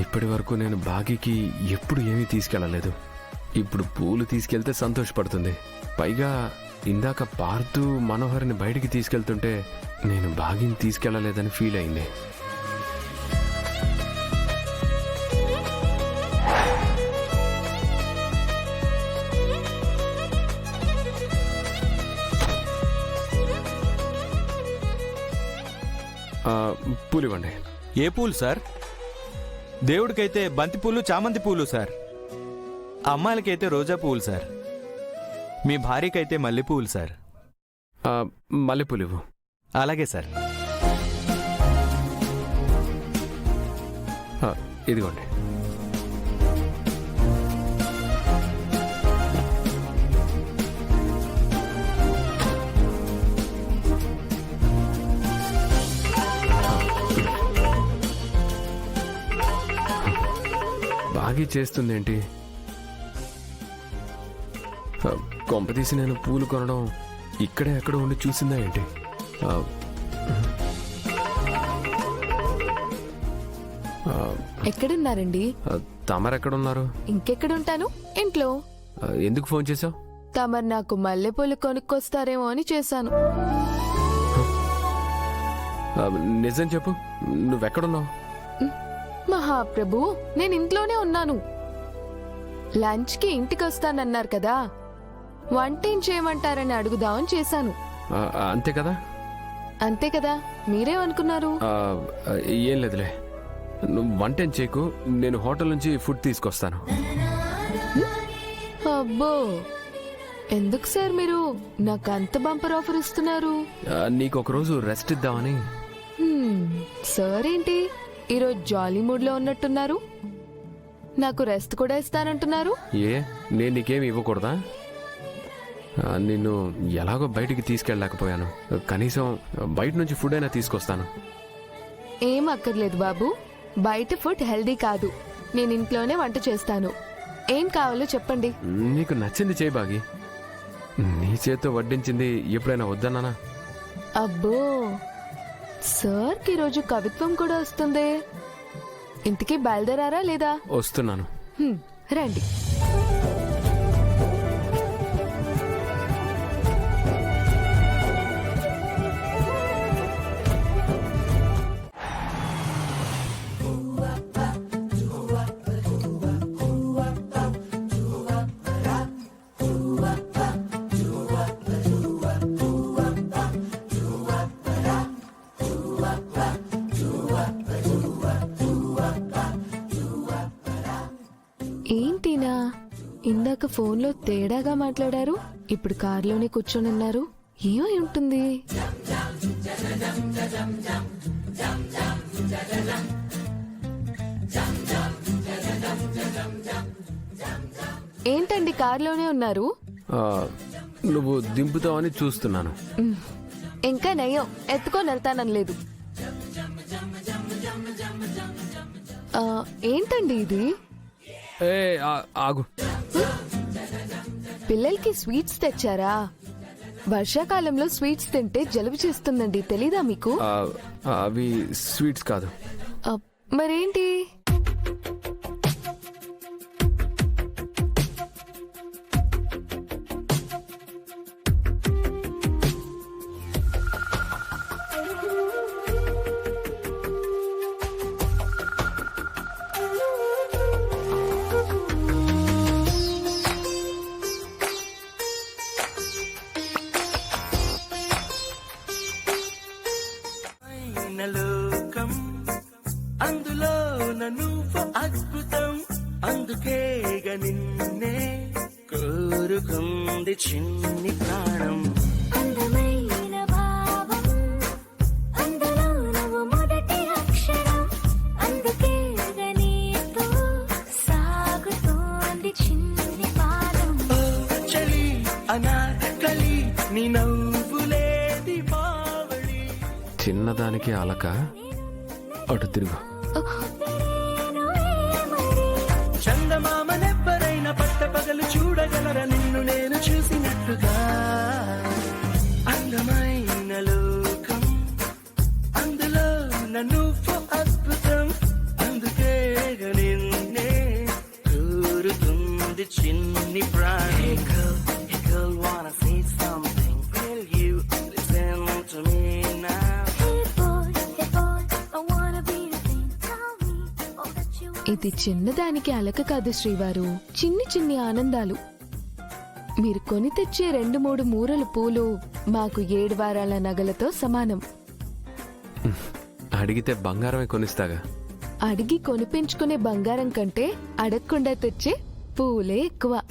ఇప్పటి వరకు నేను బాగీకి ఎప్పుడు ఏమీ తీసుకెళ్ళలేదు. ఇప్పుడు పూలు తీసుకెళ్తే సంతోషపడుతుంది. పైగా ఇందాక పార్థు మనోహర్ని బయటికి తీసుకెళ్తుంటే నేను బాగీని తీసుకెళ్లలేదని ఫీల్ అయింది. పూలు ఇవ్వండి. ఏ పూలు సార్? దేవుడికైతే బంతి పూలు, చామంతి పూలు సార్. అమ్మాయిలకైతే రోజా పూలు సార్. మీ భార్యకైతే మల్లెపూలు సార్. మల్లెపూలు ఇవ్వు. అలాగే సార్. ఇదిగోండి. బాగా చేస్తుందేంటి? కొంపతీసి నేను పూలు కొనడం ఇక్కడే ఎక్కడ ఉండి చూసిందా ఏంటి? ఎక్కడున్నారండి? తమరెక్కడున్నారు? ఇంకెక్కడుంటాను, ఇంట్లో. ఎందుకు ఫోన్ చేసావు? తమరు నాకు మల్లెపూలు కొనుక్కొస్తారేమో అని చేశాను. నిజం చెప్పు, నువ్వెక్కడున్నావు? మహాప్రభు, నేను ఇంట్లోనే ఉన్నాను. లంచ్కి ఇంటికి వస్తానన్నారు కదా, వంట ఏం చేయమంటారని అడుగుదామని చేశాను. అంతే కదా? అంతే కదా, మీరేమనుకున్నారు? ఏం లేదులే, నువ్వు వంట ఏం చేయకు, నేను హోటల్ నుంచి ఫుడ్ తీసుకొస్తాను. అబ్బో, ఎందుకు సార్ మీరు నాకు అంత బంపర్ ఆఫర్ ఇస్తున్నారు? నీకు ఒక రోజు రెస్ట్ ఇద్దామని. సార్ ఏంటి ఈరోజు జాలీ మూడ్ లో ఉన్నట్టున్నారు? నాకు రెస్ట్ కూడా ఇస్తానంటున్నారు. ఏ, నేను నీకేమి ఇవ్వకూడదా? నిన్ను ఎలాగో బయటికి తీసుకెళ్ళలేకపోయాను, కనీసం బయట నుంచి ఫుడ్ అయినా తీసుకొస్తాను. ఏం అక్కర్లేదు బాబు, బయట ఫుడ్ హెల్దీ కాదు, నేను ఇంట్లోనే వంట చేస్తాను. ఏం కావాలో చెప్పండి. నీకు నచ్చింది చేయి బాగి. నీ చేత్తో వడ్డించింది ఎప్పుడైనా వద్దన్నానా? అబ్బో, సార్కి ఈరోజు కవిత్వం కూడా వస్తుంది. ఇంటికి బయలుదేరారా లేదా? వస్తున్నాను. రండి. ఏంటినా, ఇందాక ఫోన్లో తేడాగా మాట్లాడారు, ఇప్పుడు కారులోనే కూర్చొని ఉన్నారు. ఏమై ఉంటుంది? ఏంటండి కారులోనే ఉన్నారు? నువ్వు దింపుతావని చూస్తున్నాను. ఇంకా నయ్యం, ఎత్తుకొని వెళ్తానలేదు. ఏంటండి ఇది? ఆగు. పిల్లలకి స్వీట్స్ తెచ్చారా? వర్షాకాలంలో స్వీట్స్ తింటే జలుబు చేస్తుందండి, తెలీదా మీకు? అవి స్వీట్స్ కాదు. మరేంటి? లోకం అందులో నువ్వు అద్భుతం, అందుకేగ నిన్నే కోరుకుంది చిన్ని ప్రాణం. అందమైన భావం అందులో నువ్వు మొదటి అక్షరం, అందుకేగ నీతో సాగుతోంది చిన్ని పాదం. ఓ చలి అనార్కలి నీ నవ్వులే దీపావళి. చిన్నదానికి అలక, అటు తిరుగు. చందమామనెవ్వరైనా పట్టపగలు చూడగలరా నిన్ను నేను చూసినట్టుగా. అందమైన లోకం అందులో నువ్వు అద్భుతం, అందుకే ఇది చిన్నదానికి అలక కాదు శ్రీవారు, చిన్ని చిన్ని ఆనందాలు. మీరు కొని తెచ్చే 2-3 మూరల పూలు మాకు 7 వారాల నగలతో సమానం. అడిగితే బంగారమే కొనిస్తాగా. అడిగి కొనిపించుకునే బంగారం కంటే అడగకుండా తెచ్చే పూలే ఎక్కువ.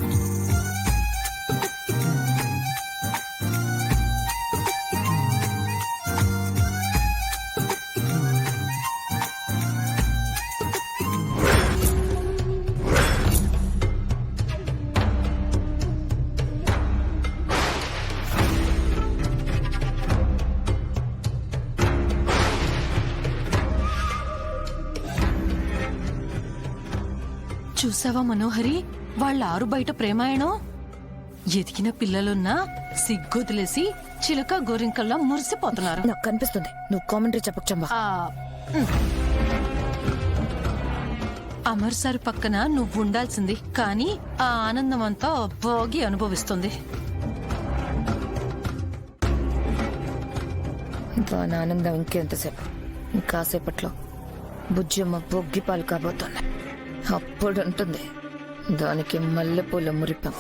చూసావా మనోహరి, వాళ్ళ ఆరు బయట ప్రేమాయణం. ఎదిగిన పిల్లలున్నా సిగ్గొదిలేసి చిలక గోరింకల్లా మురిసిపోతున్నారు. నాకు కనిపిస్తుంది, నువ్వు కామెంటరీ చెప్పచ్చమ్మా. అమర్ సార్ పక్కన నువ్వు ఉండాల్సింది, కానీ ఆ ఆనందం అంతా భోగి అనుభవిస్తుంది. దాని ఆనందం ఇంకెంతసేపు? ఇంకాసేపట్లో బుజ్జమ్మ బొగ్గి పాలు కాబోతుంది. అప్పుడు ఉంటుంది దానికి మల్లెపూల మురిపం.